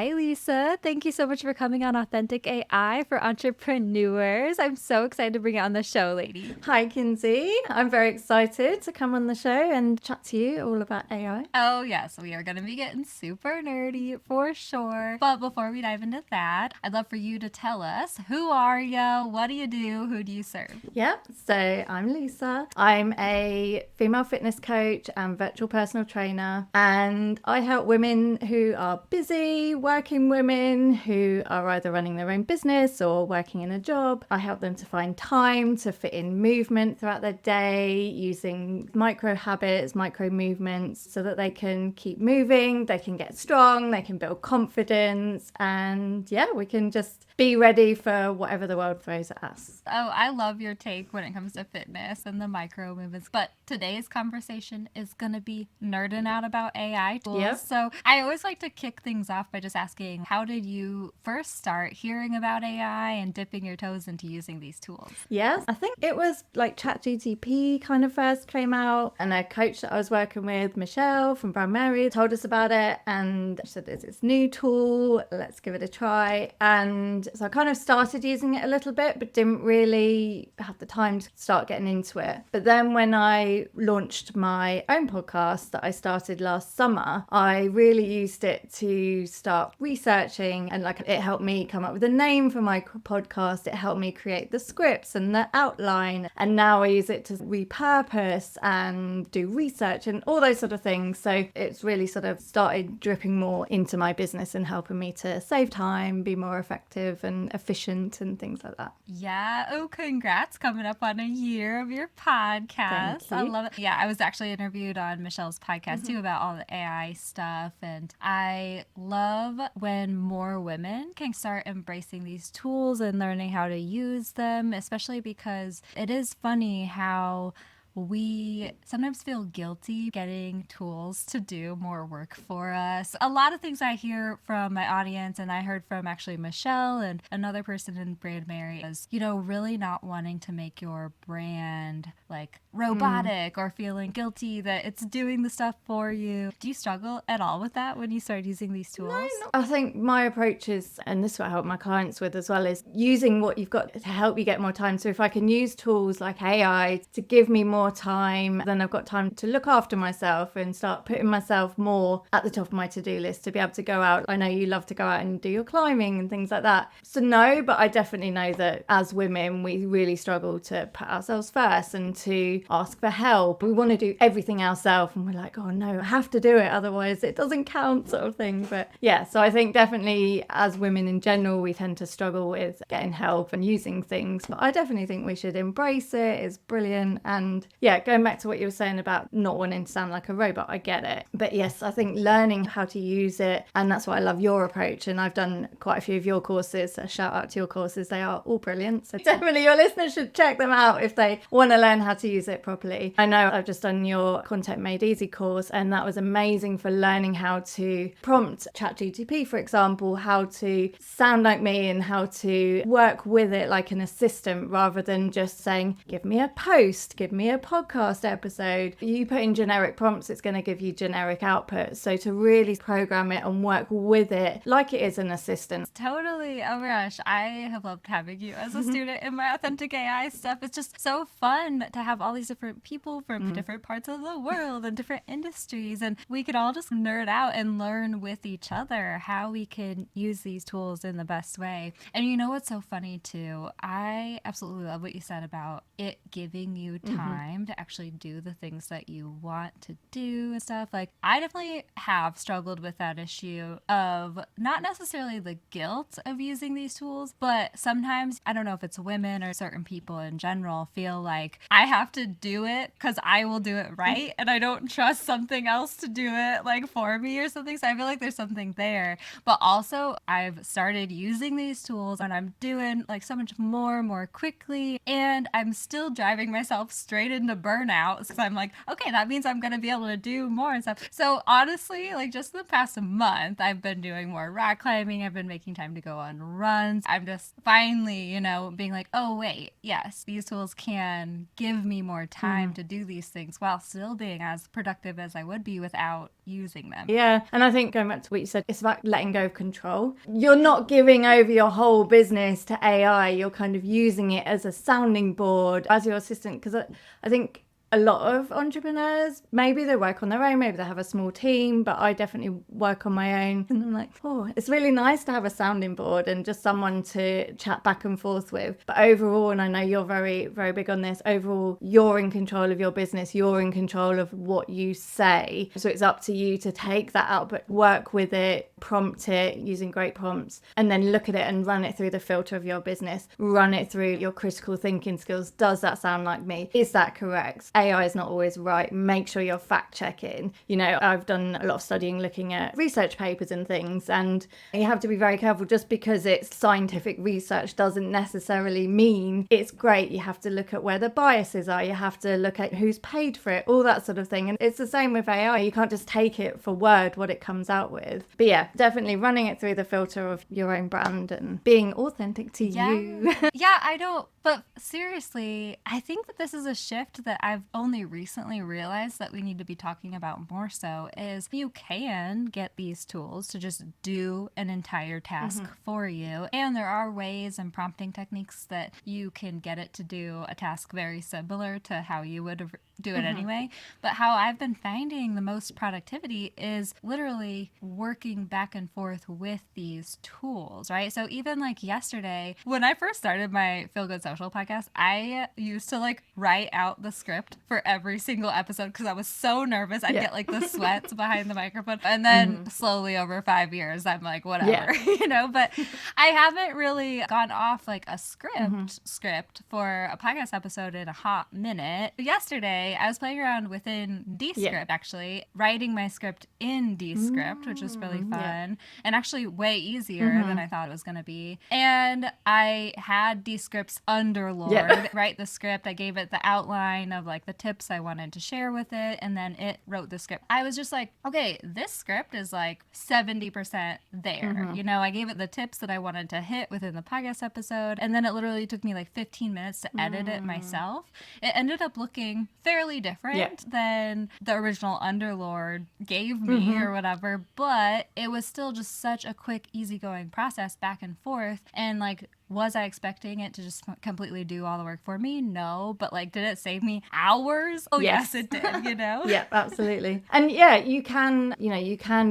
Hi, Lisa. Thank you so much for coming on Authentic AI for Entrepreneurs. I'm so excited to bring it on the show, lady. Hi, Kinsey. I'm very excited to come on the show and chat to you all about AI. Oh, yes, we are going to be getting super nerdy for sure. But before we dive into that, I'd love for you to tell us, who are you? What do you do? Who do you serve? Yep, so I'm Lisa. I'm a female fitness coach and virtual personal trainer, and I help women who are busy, working women who are either running their own business or working in a job. I help them to find time to fit in movement throughout their day using micro habits, micro movements, so that they can keep moving, they can get strong, they can build confidence, and yeah, we can just be ready for whatever the world throws at us. Oh, I love your take when it comes to fitness and the micro movements. But today's conversation is going to be nerding out about AI tools. Yep. So I always like to kick things off by just asking, how did you first start hearing about AI and dipping your toes into using these tools? Yes, I think it was like Chat GPT kind of first came out, and a coach that I was working with, Michelle from Brown Mary, told us about it, and she said there's this new tool, let's give it a try. And so I kind of started using it a little bit, but didn't really have the time to start getting into it. But then when I launched my own podcast that I started last summer, I really used it to start researching, and like it helped me come up with a name for my podcast. It helped me create the scripts and the outline, and now I use it to repurpose and do research and all those sort of things. So it's really sort of started dripping more into my business and helping me to save time, be more effective and efficient and things like that. Yeah. Oh, congrats. Coming up on a year of your podcast. Thank you. I love it. Yeah, I was actually interviewed on Michelle's podcast too about all the AI stuff. And I love when more women can start embracing these tools and learning how to use them, especially because it is funny how we sometimes feel guilty getting tools to do more work for us. A lot of things I hear from my audience, and I heard from actually Michelle and another person in Brand Mary, is, really not wanting to make your brand like robotic or feeling guilty that it's doing the stuff for you. Do you struggle at all with that when you start using these tools? No, I think my approach is, and this is what I help my clients with as well, is using what you've got to help you get more time. So if I can use tools like AI to give me more time, then I've got time to look after myself and start putting myself more at the top of my to-do list to be able to go out. I know you love to go out and do your climbing and things like that. So no, but I definitely know that as women, we really struggle to put ourselves first and to ask for help. We want to do everything ourselves, and we're like, oh no, I have to do it, otherwise it doesn't count, sort of thing. But yeah, so I think definitely as women in general, we tend to struggle with getting help and using things. But I definitely think we should embrace it. It's brilliant. And yeah, going back to what you were saying about not wanting to sound like a robot, I get it. But yes, I think learning how to use it, and that's why I love your approach. And I've done quite a few of your courses. A shout out to your courses. They are all brilliant. So definitely your listeners should check them out if they want to learn how to use it properly. I know I've just done your Content Made Easy course, and that was amazing for learning how to prompt Chat GPT, for example, how to sound like me and how to work with it like an assistant rather than just saying, give me a post, give me a podcast episode. You put in generic prompts, it's going to give you generic output. So to really program it and work with it like it is an assistant. Totally. Oh my gosh, I have loved having you as a student in my Authentic AI stuff. It's just so fun to have all these different people from different parts of the world and different industries, and we could all just nerd out and learn with each other how we can use these tools in the best way. And you know what's so funny too? I absolutely love what you said about it giving you time to actually do the things that you want to do and stuff. Like, I definitely have struggled with that issue of not necessarily the guilt of using these tools, but sometimes, I don't know if it's women or certain people in general, feel like I have to do it because I will do it right, and I don't trust something else to do it like for me or something. So I feel like there's something there. But also, I've started using these tools and I'm doing like so much more quickly, and I'm still driving myself straight into burnout because I'm like, okay, that means I'm going to be able to do more and stuff. So honestly, like just the past month, I've been doing more rock climbing. I've been making time to go on runs. I'm just finally, being like, oh wait, yes, these tools can give me more time to do these things while still being as productive as I would be without using them. Yeah. And I think going back to what you said, it's about letting go of control. You're not giving over your whole business to AI. You're kind of using it as a sounding board, as your assistant. Because I think a lot of entrepreneurs, maybe they work on their own, maybe they have a small team, but I definitely work on my own. And I'm like, oh, it's really nice to have a sounding board and just someone to chat back and forth with. But overall, and I know you're very, very big on this, overall, you're in control of your business, you're in control of what you say. So it's up to you to take that output, work with it, prompt it using great prompts, and then look at it and run it through the filter of your business, run it through your critical thinking skills. Does that sound like me? Is that correct? AI is not always right. Make sure you're fact checking. You know, I've done a lot of studying looking at research papers and things, and you have to be very careful. Just because it's scientific research doesn't necessarily mean it's great. You have to look at where the biases are. You have to look at who's paid for it, all that sort of thing. And it's the same with AI. You can't just take it for word what it comes out with. But yeah, definitely running it through the filter of your own brand and being authentic to you. Yeah, I don't. But seriously, I think that this is a shift that I've only recently realized that we need to be talking about more so is you can get these tools to just do an entire task for you. And there are ways and prompting techniques that you can get it to do a task very similar to how you would do it anyway. But how I've been finding the most productivity is literally working back and forth with these tools, right? So even like yesterday, when I first started my Feel Good Social podcast, I used to like write out the script for every single episode because I was so nervous. I'd get like the sweats behind the microphone. And then slowly over 5 years, I'm like, whatever, you know, but I haven't really gone off like a script for a podcast episode in a hot minute. Yesterday, I was playing around within Descript, actually, writing my script in Descript, which was really fun and actually way easier than I thought it was going to be. And I had Descript's underlord write the script. I gave it the outline of like the tips I wanted to share with it, and then it wrote the script. I was just like, okay, this script is like 70% there. You know, I gave it the tips that I wanted to hit within the podcast episode, and then it literally took me like 15 minutes to edit it myself. It ended up looking fairly different than the original underlord gave me or whatever, but it was still just such a quick, easygoing process back and forth. And like, was I expecting it to just completely do all the work for me? No. But like, did it save me hours? Oh, yes it did, you know? Yeah, absolutely. And yeah, you can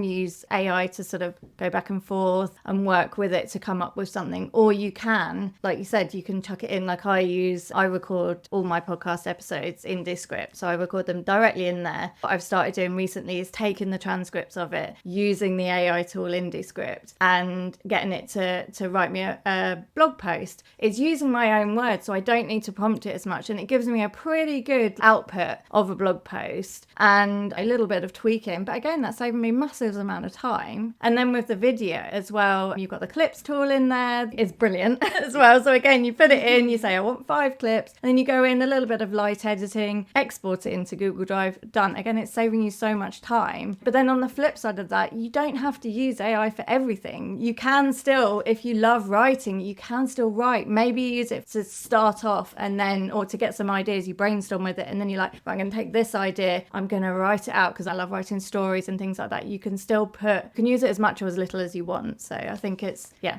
use AI to sort of go back and forth and work with it to come up with something. Or you can, like you said, you can chuck it in. Like I record all my podcast episodes in Descript. So I record them directly in there. What I've started doing recently is taking the transcripts of it, using the AI tool in Descript and getting it to write me a blog post. It's using my own words, so I don't need to prompt it as much, and it gives me a pretty good output of a blog post and a little bit of tweaking. But again, that's saving me massive amount of time. And then with the video as well, you've got the clips tool in there. It's brilliant as well. So again, you put it in, you say I want 5 clips, and then you go in a little bit of light editing, export it into Google Drive, done. Again, it's saving you so much time. But then on the flip side of that, you don't have to use AI for everything. You can still, if you love writing, you can still write. Maybe you use it to start off and then, or to get some ideas, you brainstorm with it, and then you're like, I'm going to take this idea, I'm going to write it out because I love writing stories and things like that. You can still use it as much or as little as you want. So I think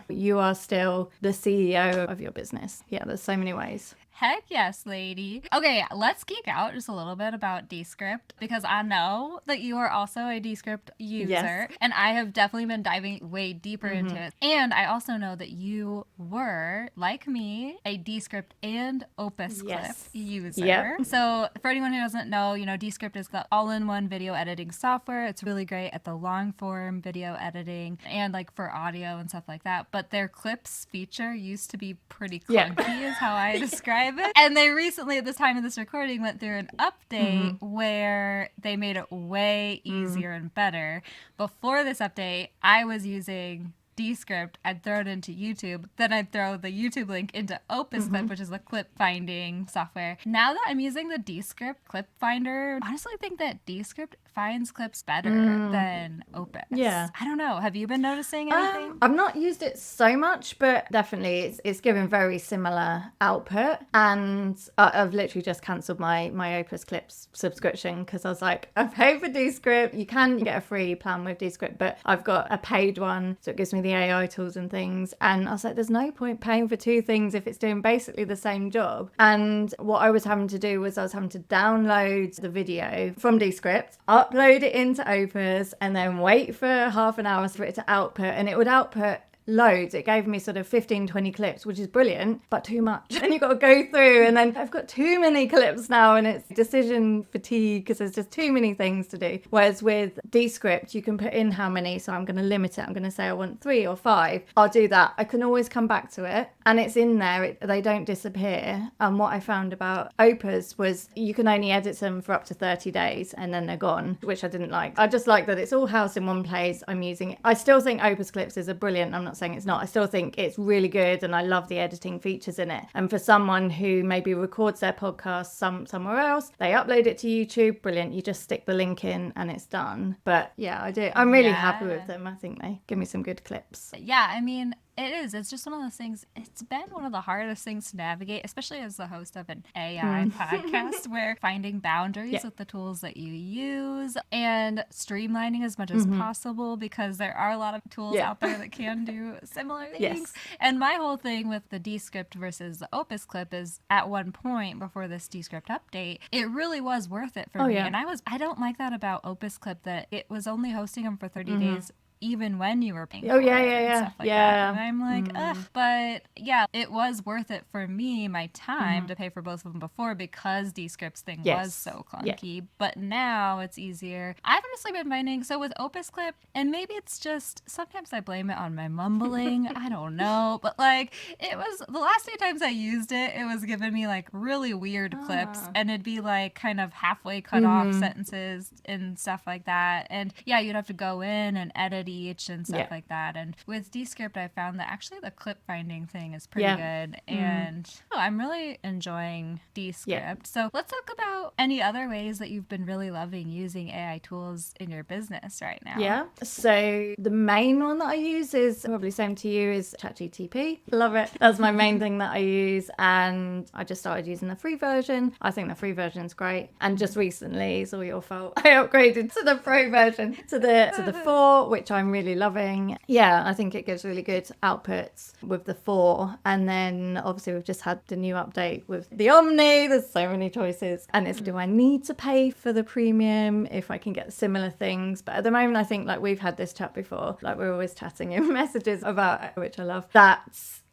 you are still the CEO of your business. Yeah, there's so many ways. Heck yes, lady. Okay, let's geek out just a little bit about Descript because I know that you are also a Descript user and I have definitely been diving way deeper into it. And I also know that you were, like me, a Descript and OpusClip user. Yep. So for anyone who doesn't know, you know, Descript is the all-in-one video editing software. It's really great at the long-form video editing and like for audio and stuff like that. But their clips feature used to be pretty clunky is how I describe it. And they recently, at this time of this recording, went through an update where they made it way easier and better. Before this update, I was using Descript, I'd throw it into YouTube, then I'd throw the YouTube link into OpusClip, which is the clip finding software. Now that I'm using the Descript clip finder, I honestly think that Descript finds clips better than Opus. Yeah. I don't know. Have you been noticing anything? I've not used it so much, but definitely it's giving very similar output. And I've literally just cancelled my OpusClip subscription because I was like, I pay for Descript. You can get a free plan with Descript, but I've got a paid one, so it gives me the AI tools and things. And I was like, there's no point paying for two things if it's doing basically the same job. And what I was having to do was I was having to download the video from Descript, upload it into Opus, and then wait for half an hour for it to output, and it would output loads. It gave me sort of 15-20 clips, which is brilliant, but too much. And you've got to go through, and then I've got too many clips now, and it's decision fatigue because there's just too many things to do. Whereas with Descript, you can put in how many, so I'm going to limit it. I'm going to say I want 3 or 5. I'll do that. I can always come back to it, and it's in there. They don't disappear. And what I found about Opus was you can only edit them for up to 30 days, and then they're gone, which I didn't like. I just like that it's all housed in one place. I'm using it. I still think OpusClips is a brilliant, I'm not saying it's not, I still think it's really good, and I love the editing features in it. And for someone who maybe records their podcast somewhere else, they upload it to YouTube, brilliant. You just stick the link in and it's done. But yeah, I'm really happy with them. I think they give me some good clips. Yeah, I mean, it is. It's just one of those things. It's been one of the hardest things to navigate, especially as the host of an AI podcast, where finding boundaries with the tools that you use and streamlining as much as possible, because there are a lot of tools out there that can do similar things. Yes. And my whole thing with the Descript versus the OpusClip is, at one point before this Descript update, it really was worth it for me. Yeah. And I don't like that about OpusClip, that it was only hosting them for 30 days even when you were paying for it and stuff like that. And I'm like, ugh. But yeah, it was worth it for me, my time, to pay for both of them before, because Descript's thing was so clunky. But now it's easier. I've honestly been finding, so with OpusClip, and maybe it's just, sometimes I blame it on my mumbling, I don't know, but like, it was, the last few times I used it, it was giving me like really weird clips, and it'd be like kind of halfway cut off sentences and stuff like that. And yeah, you'd have to go in and edit each and stuff like that. And with Descript, I found that actually the clip finding thing is pretty good. And I'm really enjoying Descript. So let's talk about any other ways that you've been really loving using AI tools in your business right now. Yeah. So the main one that I use is probably same to you, is Chat GPT. Love it. That's my main thing that I use. And I just started using the free version. I think the free version is great. And just recently, it's all your fault, I upgraded to the pro version, to the 4, which I'm really loving. Yeah, I think it gives really good outputs with the 4. And then obviously we've just had the new update with the Omni. There's so many choices. And it's, do I need to pay for the premium if I can get similar things? But at the moment, I think, like, we've had this chat before, like we're always chatting in messages about it, which I love.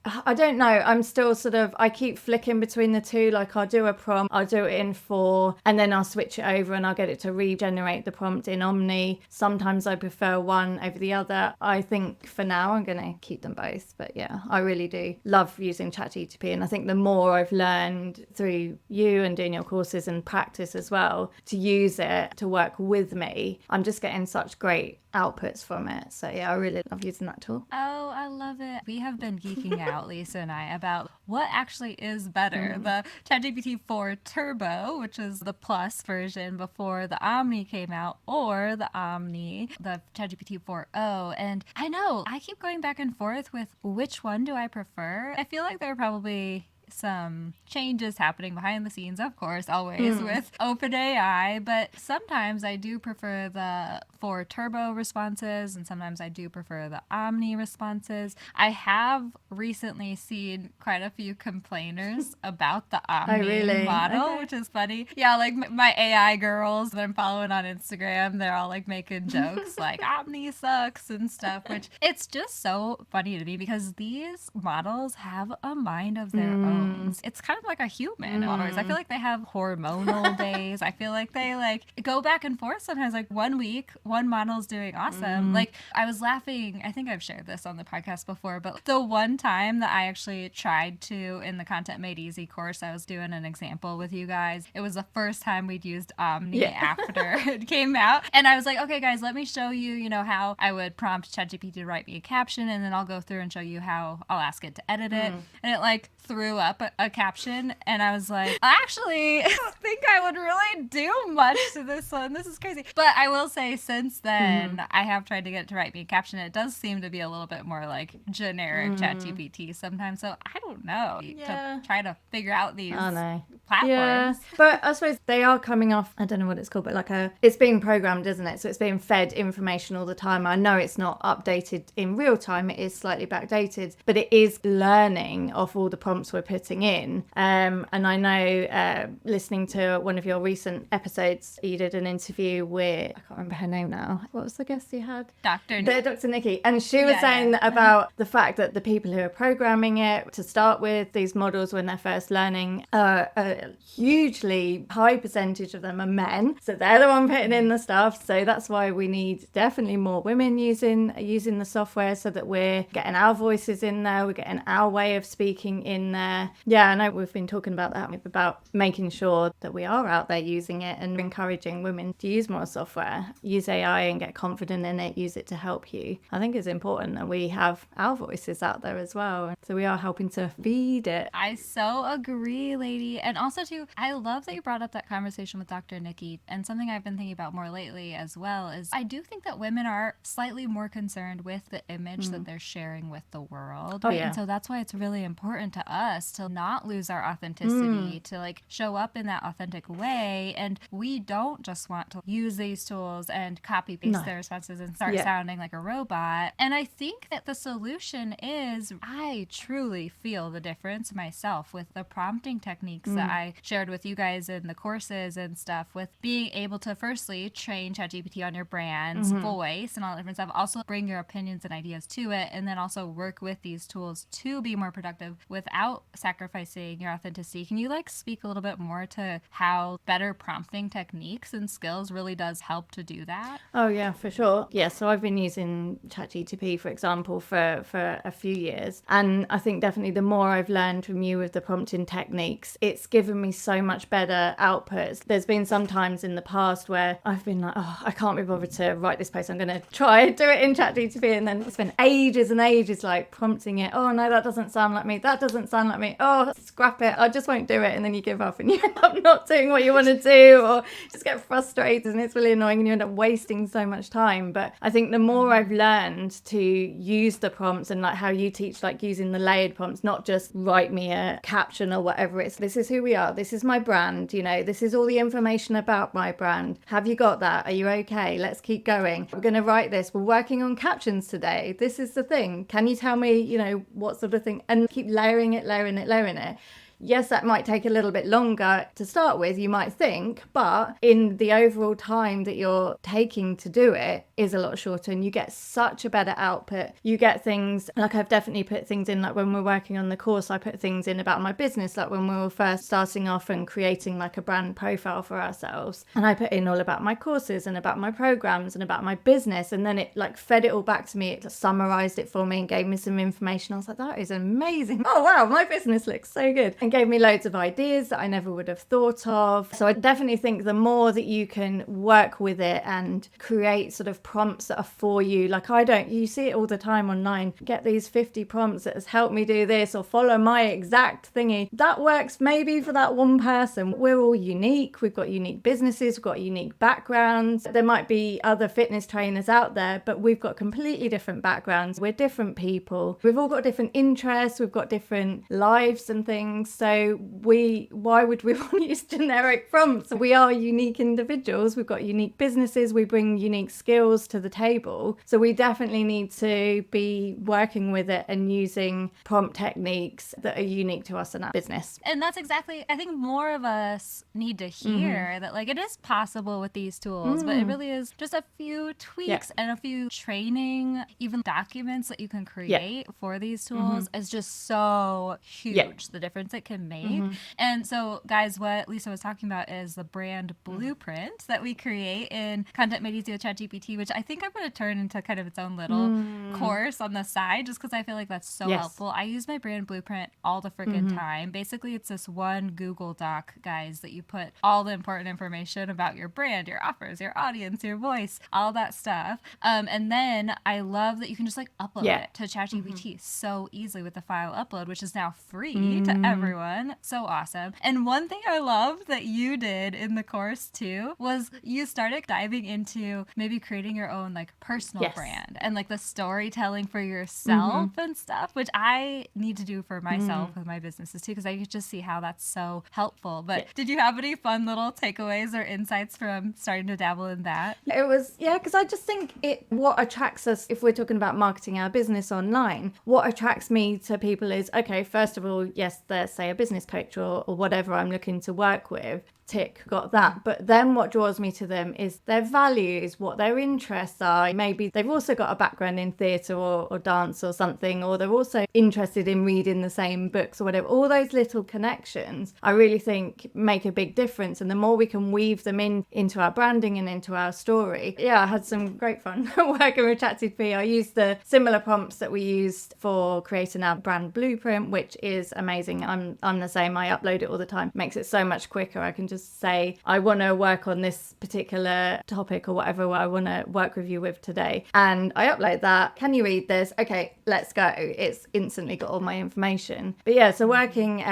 I don't know. I'm still sort of, I keep flicking between the two. Like, I'll do a prompt, I'll do it in 4, and then I'll switch it over and I'll get it to regenerate the prompt in Omni. Sometimes I prefer one over the other. I think for now I'm going to keep them both. But yeah, I really do love using ChatGPT. And I think the more I've learned through you and doing your courses and practice as well to use it to work with me, I'm just getting such great outputs from it. So yeah, I really love using that tool. Oh, I love it. We have been geeking out, Lisa and I, about what actually is better. The ChatGPT 4 Turbo, which is the plus version before the Omni came out, or the ChatGPT 4o. And I know, I keep going back and forth with which one do I prefer. I feel like there are probably some changes happening behind the scenes, of course, always with OpenAI, but sometimes I do prefer the 4 Turbo responses, and sometimes I do prefer the Omni responses. I have recently seen quite a few complainers about the Omni model, which is funny. Yeah, like my AI girls that I'm following on Instagram, they're all like making jokes like Omni sucks and stuff, which it's just so funny to me because these models have a mind of their own. It's kind of like a human always. I feel like they have hormonal days. I feel like they like go back and forth sometimes. Like 1 week, one model's doing awesome. Like I was laughing, I think I've shared this on the podcast before, but the one time that I actually tried to, in the Content Made Easy course, I was doing an example with you guys. It was the first time we'd used Omni after it came out. And I was like, okay guys, let me show you, how I would prompt ChatGPT to write me a caption, and then I'll go through and show you how I'll ask it to edit it. And it like threw up a caption, and I was like, actually, I don't think I would really do much to this one. This is crazy. But I will say, since then, I have tried to get it to write me a caption. It does seem to be a little bit more like generic Chat GPT sometimes. So I don't know. To try to figure out these platforms. Yeah, but I suppose they are coming off, I don't know what it's called, but like it's being programmed, isn't it? So it's being fed information all the time. I know it's not updated in real time. It is slightly backdated, but it is learning off all the prompts we're putting in. And I know listening to one of your recent episodes, you did an interview with, I can't remember her name now. What was the guest you had? Dr. Nikki. And she was saying about the fact that the people who are programming it to start with, these models when they're first learning, a hugely high percentage of them are men. So they're the one putting in the stuff. So that's why we need definitely more women using the software, so that we're getting our voices in there, we're getting our way of speaking in there. Yeah, I know we've been talking about that, about making sure that we are out there using it and encouraging women to use more software, use AI and get confident in it, use it to help you. I think it's important that we have our voices out there as well. So we are helping to feed it. I so agree, lady. And also too, I love that you brought up that conversation with Dr. Nikki. And something I've been thinking about more lately as well is I do think that women are slightly more concerned with the image that they're sharing with the world. Right? And so that's why it's really important to us to not lose our authenticity, to like show up in that authentic way. And we don't just want to use these tools and copy paste their responses and start sounding like a robot. And I think that the solution is, I truly feel the difference myself with the prompting techniques that I shared with you guys in the courses and stuff, with being able to firstly train ChatGPT on your brand's voice and all that different stuff, also bring your opinions and ideas to it, and then also work with these tools to be more productive without sacrificing your authenticity. Can you like speak a little bit more to how better prompting techniques and skills really does help to do that? Oh yeah, for sure. Yeah, so I've been using ChatGPT, for example, for a few years, and I think definitely the more I've learned from you with the prompting techniques, it's given me so much better outputs. There's been some times in the past where I've been like, oh, I can't be bothered to write this post, I'm going to try do it in ChatGPT, and then spend ages and ages like prompting it. Oh no, that doesn't sound like me, that doesn't sound like me, oh scrap it, I just won't do it. And then you give up and you end up not doing what you want to do, or just get frustrated, and it's really annoying, and you end up wasting so much time. But I think the more I've learned to use the prompts, and like how you teach, like using the layered prompts, not just write me a caption or whatever, it's this is who we are, this is my brand, you know, this is all the information about my brand, have you got that, are you okay, let's keep going, we're going to write this, we're working on captions today, this is the thing, can you tell me, you know, what sort of thing, and keep layering it. Yes, that might take a little bit longer to start with, you might think, but in the overall time that you're taking to do it is a lot shorter, and you get such a better output. You get things, like I've definitely put things in, like when we're working on the course, I put things in about my business, like when we were first starting off and creating like a brand profile for ourselves. And I put in all about my courses and about my programs and about my business, and then it like fed it all back to me, it summarized it for me and gave me some information. I was like, that is amazing. Oh wow, my business looks so good. And gave me loads of ideas that I never would have thought of. So I definitely think the more that you can work with it and create sort of prompts that are for you, like you see it all the time online, get these 50 prompts that has helped me do this, or follow my exact thingy. That works maybe for that one person. We're all unique. We've got unique businesses, we've got unique backgrounds. There might be other fitness trainers out there, but we've got completely different backgrounds. We're different people. We've all got different interests. We've got different lives and things. So why would we want to use generic prompts? We are unique individuals. We've got unique businesses. We bring unique skills to the table. So we definitely need to be working with it and using prompt techniques that are unique to us and our business. And that's exactly, I think more of us need to hear that like it is possible with these tools, but it really is just a few tweaks and a few training, even documents that you can create for these tools is just so huge, the difference it can make. And so guys, what Lisa was talking about is the brand blueprint that we create in Content Made Easy with ChatGPT, which I think I'm going to turn into kind of its own little course on the side, just because I feel like that's so helpful. I use my brand blueprint all the freaking time. Basically, it's this one Google Doc, guys, that you put all the important information about your brand, your offers, your audience, your voice, all that stuff. And then I love that you can just like upload it to ChatGPT so easily with the file upload, which is now free to everyone. everyone. So awesome. And one thing I loved that you did in the course too was you started diving into maybe creating your own like personal brand and like the storytelling for yourself and stuff, which I need to do for myself with my businesses too, because I could just see how that's so helpful. But did you have any fun little takeaways or insights from starting to dabble in that? It was, because I just think what attracts us, if we're talking about marketing our business online, what attracts me to people is, okay, first of all, yes, they're say a business coach or whatever I'm looking to work with. Tick, got that. But then what draws me to them is their values, what their interests are. Maybe they've also got a background in theatre or dance or something, or they're also interested in reading the same books or whatever. All those little connections I really think make a big difference. And the more we can weave them into our branding and into our story. I had some great fun working with Chat GPT. I used the similar prompts that we used for creating our brand blueprint, which is amazing. I'm the same. I upload it all the time. Makes it so much quicker. I can just say, I want to work on this particular topic or whatever I want to work with you with today. And I upload that. Can you read this? Okay, let's go. It's instantly got all my information. But so working,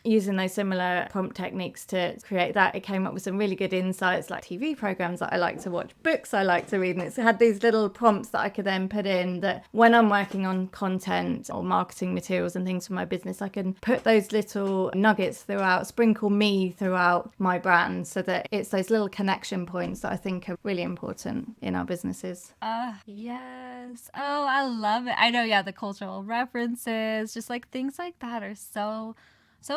using those similar prompt techniques to create that, it came up with some really good insights like TV programs that I like to watch, books I like to read. And it's had these little prompts that I could then put in that when I'm working on content or marketing materials and things for my business, I can put those little nuggets throughout, sprinkle me throughout my brand, so that it's those little connection points that I think are really important in our businesses. Yes. Oh, I love it. I know, the cultural references, just like things like that are so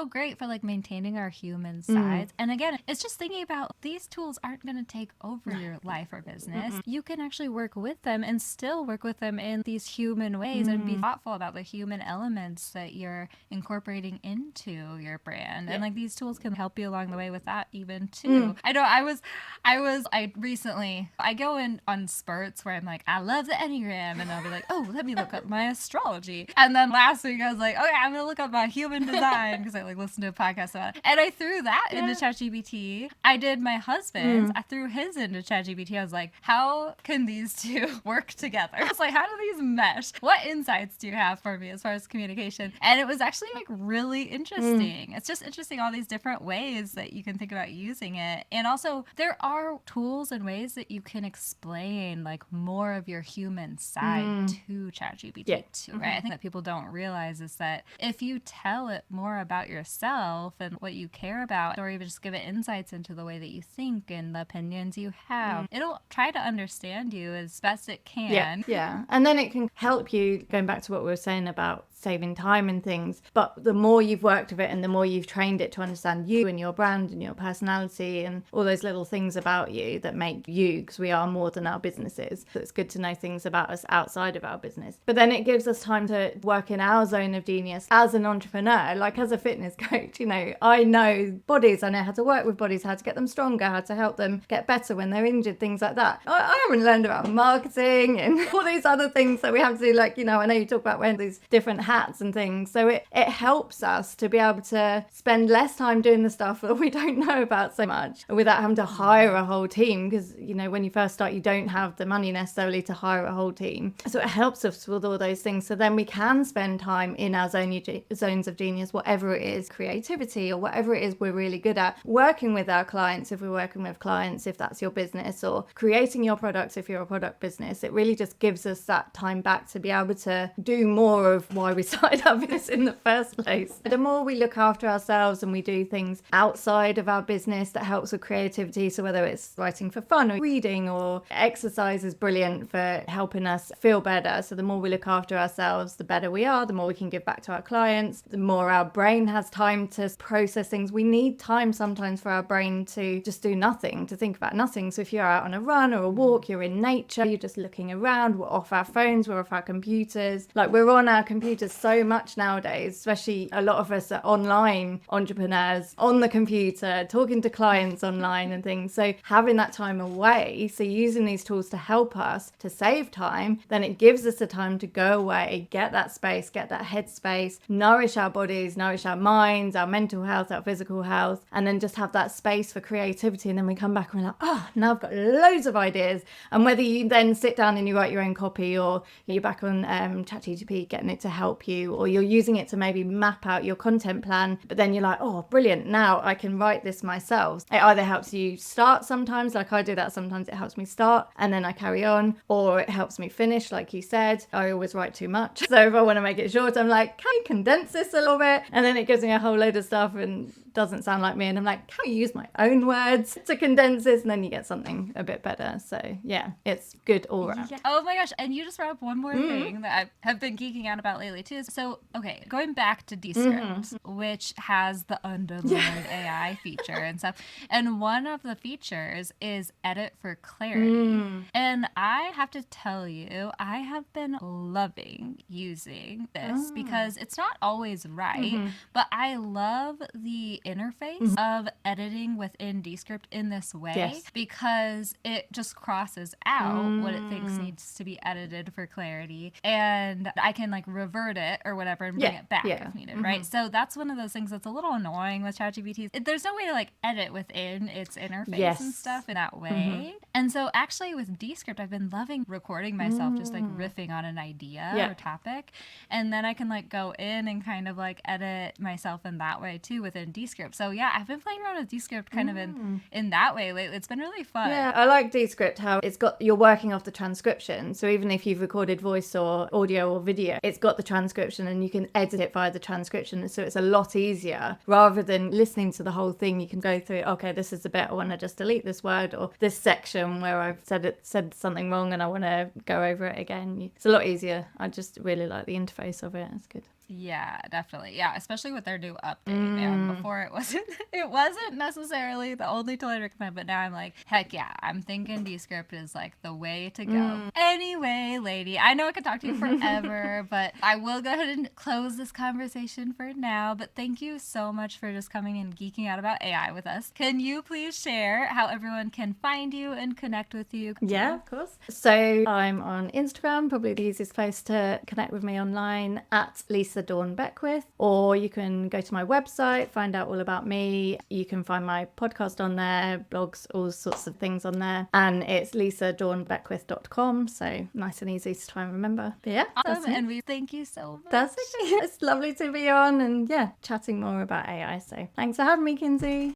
great for like maintaining our human sides. And again, it's just thinking about these tools aren't going to take over your life or business. You can actually work with them and still work with them in these human ways and be thoughtful about the human elements that you're incorporating into your brand. And like these tools can help you along the way with that even too. I know I recently go in on spurts where I'm like, I love the Enneagram, and I'll be like, oh, let me look up my astrology. And then last week I was like, okay, I'm gonna look up my human design because I like listened to a podcast about it. And I threw that into ChatGPT. I did my husband's. I threw his into ChatGPT. I was like, how can these two work together? I was like, how do these mesh? What insights do you have for me as far as communication? And it was actually like really interesting. It's just interesting all these different ways that you can think about using it. And also there are tools and ways that you can explain like more of your human side to ChatGPT too, right? I think that people don't realize is that if you tell it more about yourself and what you care about, or even just give it insights into the way that you think and the opinions you have, it'll try to understand you as best it can. And then it can help you, going back to what we were saying about saving time and things, but the more you've worked with it and the more you've trained it to understand you and your brand and your personality and all those little things about you that make you, because we are more than our businesses, so it's good to know things about us outside of our business. But then it gives us time to work in our zone of genius as an entrepreneur, like as a fitness coach. I know bodies, I know how to work with bodies, how to get them stronger, how to help them get better when they're injured, things like that. I haven't learned about marketing and all these other things that we have to do, like, I know you talk about wearing these different hats and things, so it helps us to be able to spend less time doing the stuff that we don't know about so much without having to hire a whole team, because when you first start you don't have the money necessarily to hire a whole team. So it helps us with all those things, so then we can spend time in our zones of genius, whatever it is, creativity or whatever it is we're really good at, working with our clients if we're working with clients, if that's your business, or creating your products if you're a product business. It really just gives us that time back to be able to do more of why we started our business in the first place. The more we look after ourselves and we do things outside of our business that helps with creativity, so whether it's writing for fun or reading or exercise is brilliant for helping us feel better. So the more we look after ourselves, the better we are, the more we can give back to our clients, the more our brain has time to process things. We need time sometimes for our brain to just do nothing, to think about nothing. So if you're out on a run or a walk, you're in nature, you're just looking around, we're off our phones, we're off our computers. Like, we're on our computers so much nowadays, especially a lot of us are online entrepreneurs on the computer, talking to clients online and things. So having that time away, so using these tools to help us to save time, then it gives us the time to go away, get that space, get that headspace, nourish our bodies, nourish our our minds, our mental health, our physical health, and then just have that space for creativity. And then we come back and we're like, oh, now I've got loads of ideas. And whether you then sit down and you write your own copy, or you're back on Chat GPT getting it to help you, or you're using it to maybe map out your content plan, but then you're like, oh, brilliant, now I can write this myself. It either helps you start sometimes, like I do that, sometimes it helps me start and then I carry on, or it helps me finish, like you said. I always write too much. So if I want to make it short, I'm like, can you condense this a little bit? And then it gives me a whole load of stuff and doesn't sound like me, and I'm like, can I use my own words to condense this? And then you get something a bit better. So yeah, it's good all around. Yeah. Oh my gosh, and you just brought up one more thing that I have been geeking out about lately too. So okay, going back to Descript, which has the underlined AI feature and stuff, and one of the features is edit for clarity. And I have to tell you, I have been loving using this because it's not always right, but I love the interface of editing within Descript in this way because it just crosses out what it thinks needs to be edited for clarity, and I can like revert it or whatever and bring it back if needed, right? So that's one of those things that's a little annoying with ChatGPT. There's no way to like edit within its interface and stuff in that way. And so actually with Descript, I've been loving recording myself just like riffing on an idea or topic, and then I can like go in and kind of like edit myself in that way too within Descript. So yeah, I've been playing around with Descript kind of in that way lately. It's been really fun. Yeah, I like Descript, how it's got, you're working off the transcription. So even if you've recorded voice or audio or video, it's got the transcription and you can edit it via the transcription. So it's a lot easier rather than listening to the whole thing. You can go through, okay, this is the bit I want to just delete this word, or this section where I've said something wrong and I want to go over it again. It's a lot easier. I just really like the interface of it. It's good. Yeah, definitely. Yeah, especially with their new update. Man, before it wasn't necessarily the only tool I'd recommend, but now I'm like, heck yeah, I'm thinking Descript is like the way to go. Anyway, lady, I know I could talk to you forever, but I will go ahead and close this conversation for now. But thank you so much for just coming and geeking out about AI with us. Can you please share how everyone can find you and connect with you? Yeah, of course. So I'm on Instagram, probably the easiest place to connect with me online, at Lisa Dawn Beckwith, or you can go to my website, find out all about me. You can find my podcast on there, blogs, all sorts of things on there, and it's lisadawnbeckwith.com, so nice and easy to try and remember. But yeah, awesome, and we thank you so much. That's okay. It's lovely to be on and chatting more about AI. So thanks for having me, Kinsey.